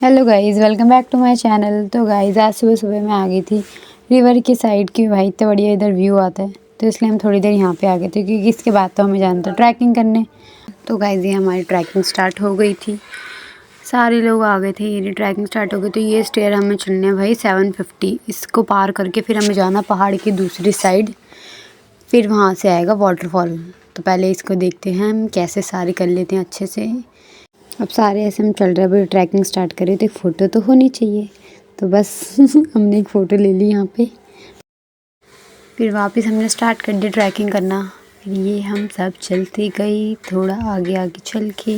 Hello guys, welcome back to my channel. तो guys आज सुबह सुबह मैं आ गई थी रिवर की साइड की। भाई इतना बढ़िया इधर व्यू आता है, तो इसलिए हम थोड़ी देर यहाँ पे आ गए थे क्योंकि इसके बाद तो हमें जाना था ट्रैकिंग करने। तो गाइस ये हमारी ट्रैकिंग स्टार्ट हो गई थी, सारे लोग आ गए थे, ये ट्रैकिंग स्टार्ट हो गई। तो ये स्टेयर हमें चढ़ने हैं भाई 750। इसको पार करके फिर हमें जाना पहाड़ की दूसरी साइड, फिर वहाँ से आएगा वाटरफॉल। तो पहले इसको देखते हैं हम कैसे सारे कर लेते हैं अच्छे से। अब सारे ऐसे हम चल रहे हैं, अभी ट्रैकिंग स्टार्ट करें तो एक फ़ोटो तो होनी चाहिए, तो बस हमने एक फ़ोटो ले ली यहाँ पे। फिर वापस हमने स्टार्ट कर दिया ट्रैकिंग करना। फिर ये हम सब चलते गए, थोड़ा आगे आगे चल के,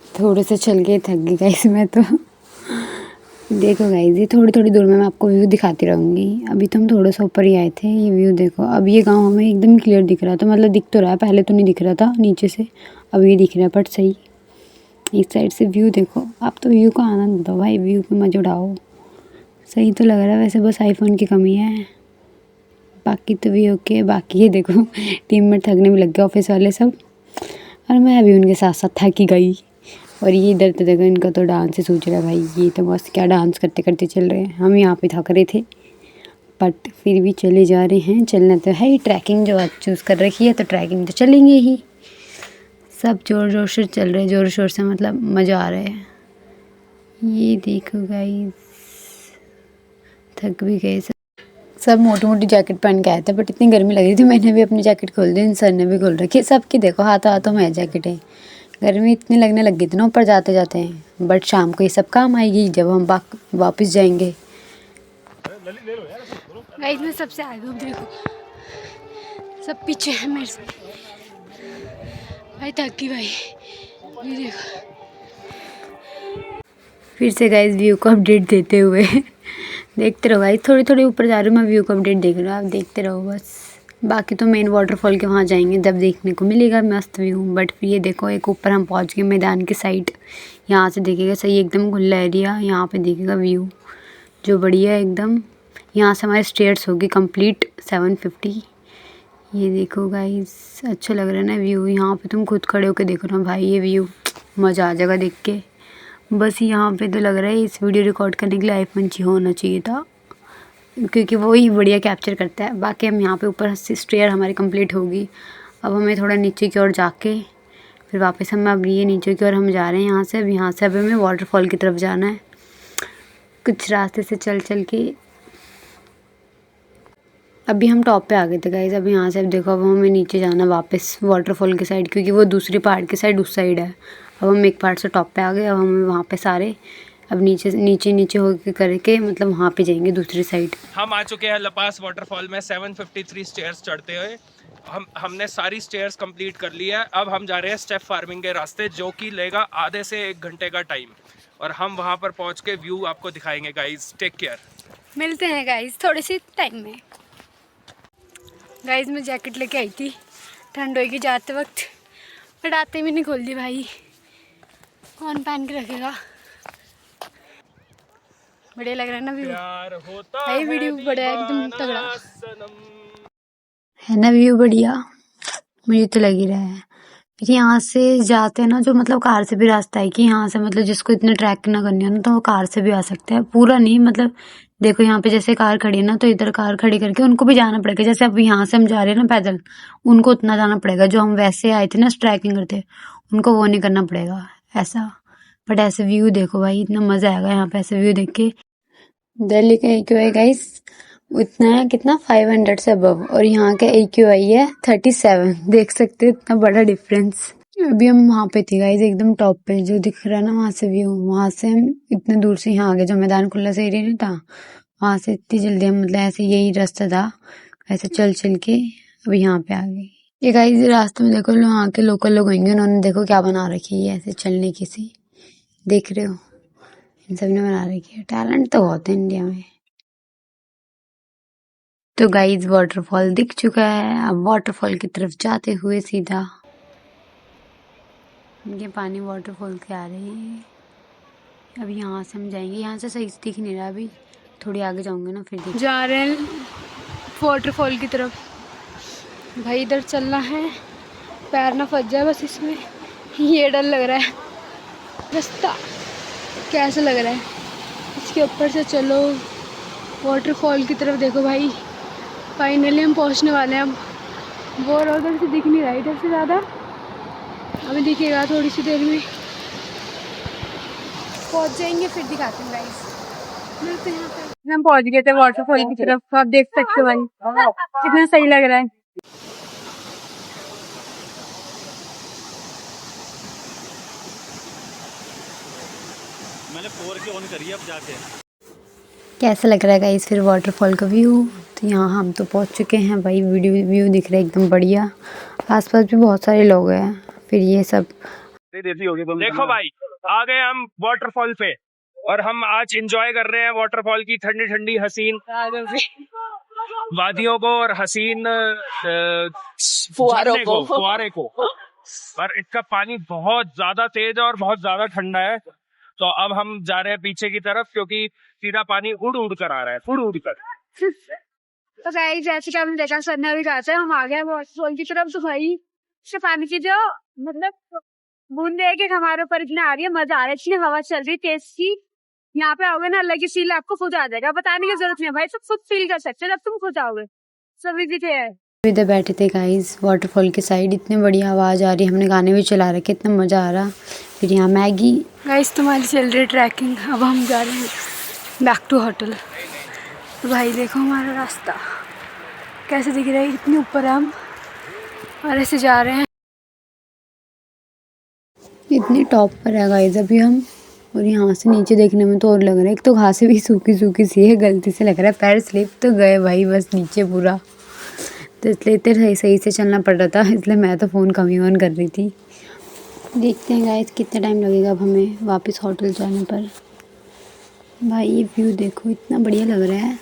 थोड़े से चल के थक गई गाइस मैं तो। देखो गाइस ये थोड़ी थोड़ी दूर में मैं आपको व्यू दिखाती रहूँगी। अभी तो हम थोड़ा सा ऊपर ही आए थे, ये व्यू देखो। अब ये गाँव हमें एकदम क्लियर दिख रहा था, मतलब दिख तो रहा है, पहले तो नहीं दिख रहा था नीचे से, अब ये दिख रहा है बट सही। इस साइड से व्यू देखो, आप तो व्यू का आनंद लो भाई, व्यू पे मजा उड़ाओ। सही तो लग रहा है वैसे, बस आईफोन की कमी है, बाकी तो भी ओके। बाकी ये देखो टीम में थकने में लग गए ऑफिस वाले सब, और मैं अभी उनके साथ साथ थकी गई। और ये इधर तो देखो, इनका तो डांस ही सूझ रहा है भाई, ये तो बस क्या डांस करते करते चल रहे हैं। हम यहाँ पे थक रहे थे बट फिर भी चले जा रहे हैं। चलना तो है ही, ट्रैकिंग जो आज चूज़ कर रखी है तो ट्रैकिंग तो चलेंगे ही। सब ज़ोर ज़ोर से चल रहे हैं, ज़ोर शोर से, मतलब मज़ा आ रहा है। ये देखो गाइस, थक भी गए सब मोटी मोटी जैकेट पहन के आए थे, बट इतनी गर्मी लग रही थी मैंने भी अपनी जैकेट खोल दी, इन सर ने भी खोल रखी। सबकी देखो हाथों हाथों में है जैकेटें। गर्मी इतनी लगने लग गई थी ना ऊपर जाते जाते हैं, बट शाम को ये सब काम आएगी जब हम वापस जाएंगे। गाइस मैं सबसे आगे हूँ, देखो सब पीछे है मेरे से। भाई थक गई भाई, ये देखो। फिर से गाइस व्यू को अपडेट देते हुए देखते रहो गाइस, थोड़ी थोड़ी ऊपर जा रही हूँ मैं, व्यू को अपडेट देख रहा हूँ, आप देखते रहो बस। बाकी तो मेन वाटरफॉल के वहाँ जाएंगे जब देखने को मिलेगा मस्त व्यू। बट फिर ये देखो, एक ऊपर हम पहुँच गए मैदान की साइड, यहाँ से देखेगा सही एकदम खुला एरिया, यहाँ पे देखेगा व्यू जो बढ़िया है एकदम। यहाँ से हमारे स्टेयर्स होगी कंप्लीट 750। ये देखो गाइस, अच्छा लग रहा है ना व्यू, यहाँ पे तुम खुद खड़े होकर देखो ना भाई, ये व्यू मज़ा आ जाएगा देख के। बस यहाँ पे तो लग रहा है इस वीडियो रिकॉर्ड करने के लिए आईफोन होना चाहिए था, क्योंकि वो ही बढ़िया कैप्चर करता है। बाकी हम यहाँ पे ऊपर से स्टेयर हमारी कंप्लीट होगी, अब हमें थोड़ा नीचे की ओर जाके फिर वापस हम अब ये नीचे की ओर हम जा रहे हैं यहाँ से। अब यहाँ से अब हमें वाटरफॉल की तरफ जाना है, कुछ रास्ते से चल चल के। अभी हम टॉप पे आ गए थे गाइस, अब यहाँ से अब देखो, अब हमें नीचे जाना वापस वाटरफॉल की साइड, क्योंकि वो दूसरी पहाड़ की साइड उस साइड है। अब हम एक पहाड़ से टॉप पे आ गए, अब हम वहाँ पे सारे अब नीचे नीचे नीचे होके करके मतलब वहाँ पे जाएंगे दूसरी साइड। हम आ चुके हैं लपास वाटरफॉल में 753 स्टेयर्स चढ़ते हुए। हमने सारी स्टेयर्स कंप्लीट कर ली है। अब हम जा रहे हैं स्टेप फार्मिंग के रास्ते, जो कि लेगा आधे से 1 घंटे का टाइम, और हम वहाँ पर पहुँच के व्यू आपको दिखाएंगे गाइज। टेक केयर, मिलते हैं गाइज थोड़े से टाइम में। गाइज मैं जैकेट लेके आई थी, ठंड होगी जाते वक्त, बट आते भी नहीं खोल दी भाई, कौन पहन के रखेगा। बढ़िया लग रहा है ना व्यू, भाई वीडियो बढ़िया एकदम तगड़ा है ना, व्यू बढ़िया मुझे तो लग ही रहा है। फिर यहाँ से जाते हैं ना, जो मतलब कार से भी रास्ता है कि यहाँ से मतलब जिसको इतना ट्रैक ना करनी हो ना, तो वो कार से भी आ सकते हैं, पूरा नहीं मतलब। देखो यहाँ पे जैसे कार खड़ी है ना, तो इधर कार खड़ी करके उनको भी जाना पड़ेगा। जैसे अब यहाँ से हम जा रहे हैं ना पैदल, उनको उतना जाना पड़ेगा। जो हम वैसे आए थे ना ट्रैकिंग करते, उनको वो नहीं करना पड़ेगा ऐसा। बट ऐसे व्यू देखो भाई, इतना मजा आएगा यहाँ पे ऐसे व्यू देख के। दिल्ली का AQI गाइस उतना है, कितना 500 से अबव, और यहाँ का AQI है 37। देख सकते हो इतना बड़ा डिफरेंस। अभी हम वहाँ पे थे गाइस, एकदम टॉप पे जो दिख रहा है ना वहाँ से व्यू, वहाँ से हम इतने दूर से यहाँ आ गए। जो मैदान खुला सा एरिया नहीं था, वहाँ से इतनी जल्दी हम मतलब ऐसे यही रास्ता था, ऐसे चल चल के अब यहाँ पे आ गए। ये गाइस रास्ते में देखो वहाँ के लोकल लोग होंगे, उन्होंने देखो क्या बना रखी है ऐसे चलने की सी, देख रहे हो, इन सब ने बना रखी है। टैलेंट तो बहुत है इंडिया में। तो गाइस वाटरफॉल दिख चुका है, अब वाटरफॉल की तरफ जाते हुए सीधा ये पानी वाटरफॉल के आ रही है। अब यहाँ से हम जाएंगे, यहाँ से सही दिख नहीं रहा, अभी थोड़ी आगे जाऊंगे ना फिर दिख। जा रहे हैं वाटरफॉल की तरफ। भाई इधर चलना है, पैर ना फंस जाए बस इसमें, ये डर लग रहा है रास्ता। कैसा लग रहा है। इसके ऊपर से चलो वाटरफॉल की तरफ देखो भाई। फाइनली हम पहुंचने वाले हैं अब। वो उधर से दिख नहीं रहा इधर से ज़्यादा, अभी दिखेगा थोड़ी सी देर में। पहुंच जाएंगे फिर दिखाते हैं गाइस। मिलते हैं यहाँ पे। हम पहुंच गए थे वाटरफॉल की तरफ, आप देख सकते हो भाई कितना सही लग रहा है। मैंने 4K ऑन करी है अब जाके। कैसा लग रहा है गाइस फिर वाटरफॉल का व्यू। तो यहाँ हम तो पहुँच चुके हैं भाई। वीडियो व्यू दिख रहा है एकदम बढ़िया। आसपास भी बहुत सारे लोग हैं। फिर ये सब देखो भाई, आ गए हम वाटरफॉल पे और हम आज एंजॉय कर रहे हैं वाटरफॉल की ठंडी ठंडी हसीन वादियों को और हसीन फुहारे को। पर इसका पानी बहुत ज्यादा तेज है और बहुत ज्यादा ठंडा है। तो अब हम जा रहे हैं पीछे की तरफ, क्योंकि सीधा पानी उड़ उड़ कर आ रहा है, उड़ उड़ कर। तो गाइस जैसे कि हमने देखा सर ने अभी कहा था हम आ गए वाटरफॉल की तरफ। तो भाई से पानी की जो मतलब बूंदे एक एक हमारे ऊपर इतनी आ रही है, मजा आ रहा है। इतनी हवा चल रही है तेज सी। यहाँ पे आओगे ना अलग ही फील आपको खुद आ जाएगा, बताने की जरूरत नहीं है भाई, सब खुद फील कर सकते हैं जब तुम खुद आओगे। सभी दिखे है। इधर बैठे थे गाइस वाटरफॉल के साइड, इतनी बढ़िया आवाज आ रही है, हमने गाने भी चला रखे, इतना मजा आ रहा। फिर यहाँ मैगी। गाइस तुम्हारी चल रही ट्रैकिंग, अब हम जा रहे हैं बैक टू होटल। तो भाई देखो हमारा रास्ता कैसे दिख रहा है, इतने ऊपर हम और ऐसे जा रहे हैं। इतनी टॉप पर है गाइस अभी हम, और यहाँ से नीचे देखने में तो और लग रहा है। एक तो घासें भी सूखी सूखी सी है, गलती से लग रहा है पैर स्लिप तो गए भाई बस नीचे पूरा। तो इसलिए इतने सही से चलना पड़ रहा था, इसलिए मैं तो फ़ोन कम ही ऑन कर रही थी। देखते हैं गाइस कितना टाइम लगेगा अब हमें वापस होटल जाने पर। भाई ये व्यू देखो इतना बढ़िया लग रहा है,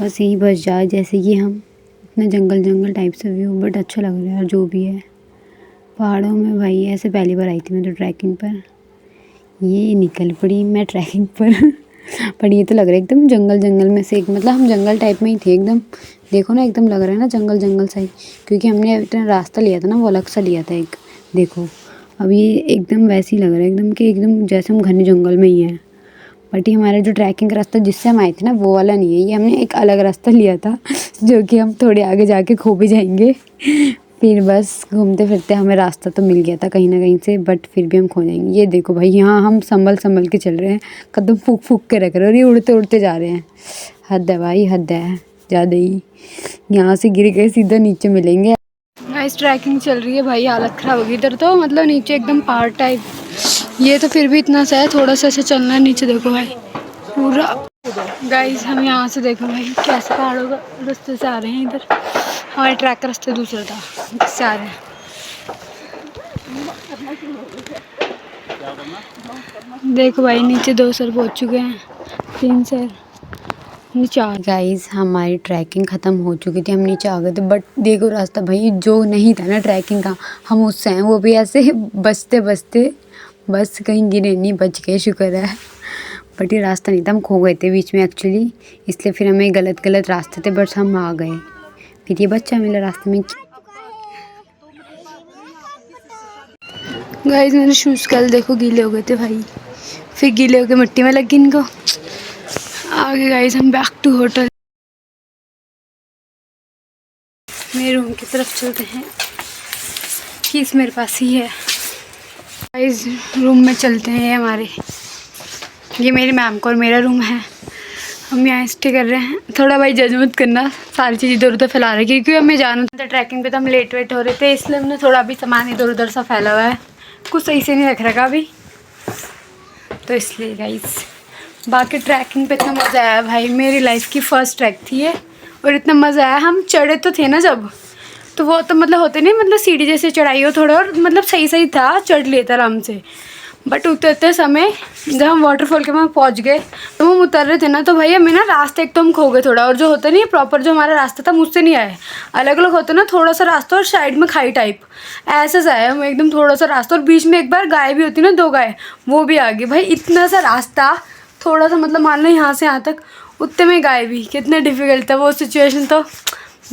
बस यहीं बस जाए जैसे कि हम। इतना जंगल जंगल टाइप से व्यू, बट अच्छा लग रहा है। और जो भी है पहाड़ों में भाई, ऐसे पहली बार आई थी मैं तो ट्रैकिंग पर। ये निकल पड़ी मैं ट्रैकिंग पर ये तो लग रहा है एकदम जंगल जंगल में से एक, मतलब हम जंगल टाइप में ही थे एकदम। देखो ना एकदम लग रहा है ना जंगल जंगल सा ही, क्योंकि हमने इतना रास्ता लिया था ना वो अलग सा लिया था एक। देखो अब ये एकदम वैसे ही लग रहा है एकदम कि एकदम जैसे हम घने जंगल में ही हैं। बट ये हमारा जो ट्रैकिंग का रास्ता जिससे हम आए थे ना वो वाला नहीं है, ये हमने एक अलग रास्ता लिया था जो कि हम थोड़े आगे जाके खो भी जाएंगे। फिर बस घूमते फिरते हमें रास्ता तो मिल गया था कहीं ना कहीं से, बट फिर भी हम खो जाएंगे। ये देखो भाई यहाँ हम संभल संभल के चल रहे हैं, कदम फूक फूक के रख रहे हैं और ये उड़ते उड़ते जा रहे हैं। हद है भाई हद है ज़्यादा ही। यहाँ से गिर गए सीधा नीचे मिलेंगे। नाइस ट्रैकिंग चल रही है भाई, हालत ख़राब होगी इधर तो, मतलब नीचे एकदम पहाड़ टाइप। ये तो फिर भी इतना सा है, थोड़ा सा ऐसे चलना है। नीचे देखो भाई पूरा। गाइस हम यहाँ से देखो भाई कैसे पहाड़ों का रास्ते से आ रहे हैं इधर। हमारे ट्रैक का रास्ता दूसरा था जिससे आ रहे हैं। देखो भाई नीचे 2 सर पहुँच चुके हैं, 3 सर नीचे आ। गाइस हमारी ट्रैकिंग ख़त्म हो चुकी थी, हम नीचे आ गए थे। बट देखो रास्ता भाई जो नहीं था ना ट्रैकिंग का, हम उससे हैं वो भी ऐसे बचते बचते बस कहीं गिरे नहीं, बच गए शुक्र है। बट ये रास्ता नहीं था, हम खो गए थे बीच में एक्चुअली, इसलिए फिर हमें गलत गलत रास्ते थे बट हम आ गए। फिर ये बच्चा मिला रास्ते में। गाइस मेरे शूज़ कल देखो गीले हो गए थे भाई, फिर गीले होकर मिट्टी में लग गई इनको। आगे गाइस हम बैक टू होटल, मेरे रूम की तरफ चलते हैं। कीस मेरे पास ही है गाइस, रूम में चलते हैं हमारे। ये मेरी मैम का और मेरा रूम है, हम यहाँ स्टे कर रहे हैं। थोड़ा भाई जज मत करना, सारी चीज़ इधर उधर फैला रही है क्योंकि हमें जाना था ट्रैकिंग पे, तो हम लेट वेट हो रहे थे इसलिए हमने थोड़ा अभी सामान इधर उधर सा फैला हुआ है, कुछ सही से नहीं रख रखा अभी, तो इसलिए गाइस। बाकी ट्रैकिंग पे इतना मज़ा आया भाई, मेरी लाइफ की फ़र्स्ट ट्रैक थी ये, और इतना मज़ा आया। हम चढ़े तो थे ना जब, तो वो तो मतलब होते नहीं, मतलब सीढ़ी जैसे चढ़ाई हो थोड़ा, और मतलब सही सही था, चढ़ लिया था आराम से। बट उतरते समय जब हम वाटरफॉल के वहाँ पहुँच गए तो हम उतर रहे थे ना, तो भाई हमें ना रास्ते एक तो हम खो गए थोड़ा, और जो होता नहीं प्रॉपर जो हमारा रास्ता था मुझसे नहीं आया, अलग अलग होता ना थोड़ा सा रास्ता और साइड में खाई टाइप, ऐसे से आया हम एकदम थोड़ा सा रास्ता, और बीच में एक बार गाय भी होती ना 2 गाय, वो भी आ गई भाई। इतना सा रास्ता थोड़ा सा, मतलब मान लो यहाँ से यहाँ तक, उतने में गाय भी, कितना डिफ़िकल्ट था वो सिचुएशन। तो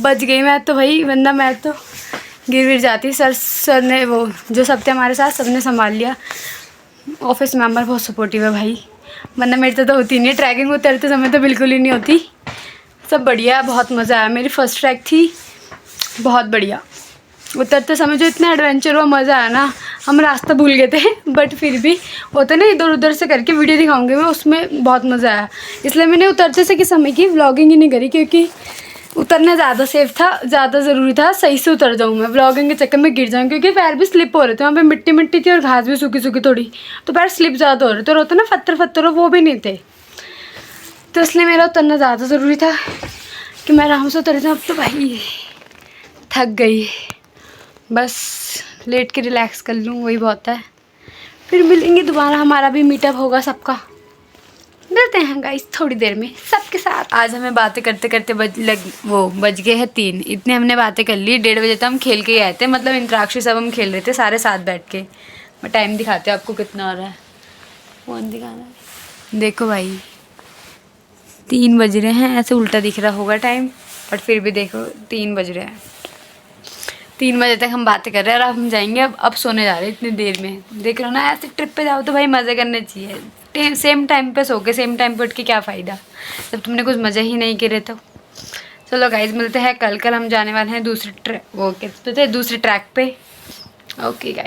बच गई मैं तो भाई, वरना मैं तो गिर जाती। सर ने वो जो सब थे हमारे साथ, सब ने संभाल लिया। ऑफिस मेंबर बहुत सपोर्टिव है भाई, वरना मेरे तो होती नहीं, ट्रैकिंग उतरते समय तो बिल्कुल ही नहीं होती। सब बढ़िया है, बहुत मज़ा आया, मेरी फर्स्ट ट्रैक थी, बहुत बढ़िया। उतरते समय जो इतना एडवेंचर हुआ, मज़ा आया ना, हम रास्ता भूल गए थे, बट फिर भी होता ना इधर उधर से करके वीडियो दिखाऊंगी मैं, उसमें बहुत मज़ा आया। इसलिए मैंने उतरते से के समय की व्लॉगिंग ही नहीं करी, क्योंकि उतरना ज़्यादा सेफ था, ज़्यादा ज़रूरी था, सही से उतर जाऊँ मैं, व्लॉगिंग के चक्कर में गिर जाऊँ, क्योंकि पैर भी स्लिप हो रहे थे, वहाँ पे मिट्टी मिट्टी थी और घास भी सूखी सूखी थोड़ी, तो पैर स्लिप ज़्यादा हो रहे थे, और होता ना पत्थर पत्थर वो भी नहीं थे, तो इसलिए मेरा उतरना ज़्यादा ज़रूरी था कि मैं आराम से उतर जाऊँ। अब तो भाई थक गई, बस लेट के रिलैक्स कर लूँ, वही बहुत है। फिर मिलेंगे दोबारा, हमारा भी मीटअप होगा सबका, मिलते हैं गाइस थोड़ी देर में सबके साथ। आज हमें बातें करते करते बज गए हैं 3, इतने हमने बातें कर ली। 1:30 बजे तक हम खेल के ही आए थे, मतलब इंतराक्षी सब हम खेल रहे थे सारे साथ बैठ के। मैं टाइम दिखाते हैं आपको कितना हो रहा है, फ़ोन दिखाना है, देखो भाई 3 बज रहे हैं, ऐसे उल्टा दिख रहा होगा टाइम, बट फिर भी देखो 3 बज रहे हैं। 3 बजे तक हम बातें कर रहे हैं, और अब हम जाएंगे, अब सोने जा रहे हैं इतनी देर में। देख रहे हो ना, ऐसे ट्रिप पे जाओ तो भाई मज़े करने चाहिए, सेम टाइम पे सो के सेम टाइम पे उठ के क्या फ़ायदा जब तुमने कुछ मज़े ही नहीं करे तो। चलो गाइज मिलते हैं कल हम जाने वाले हैं दूसरे दूसरे ट्रैक पे। Okay guys.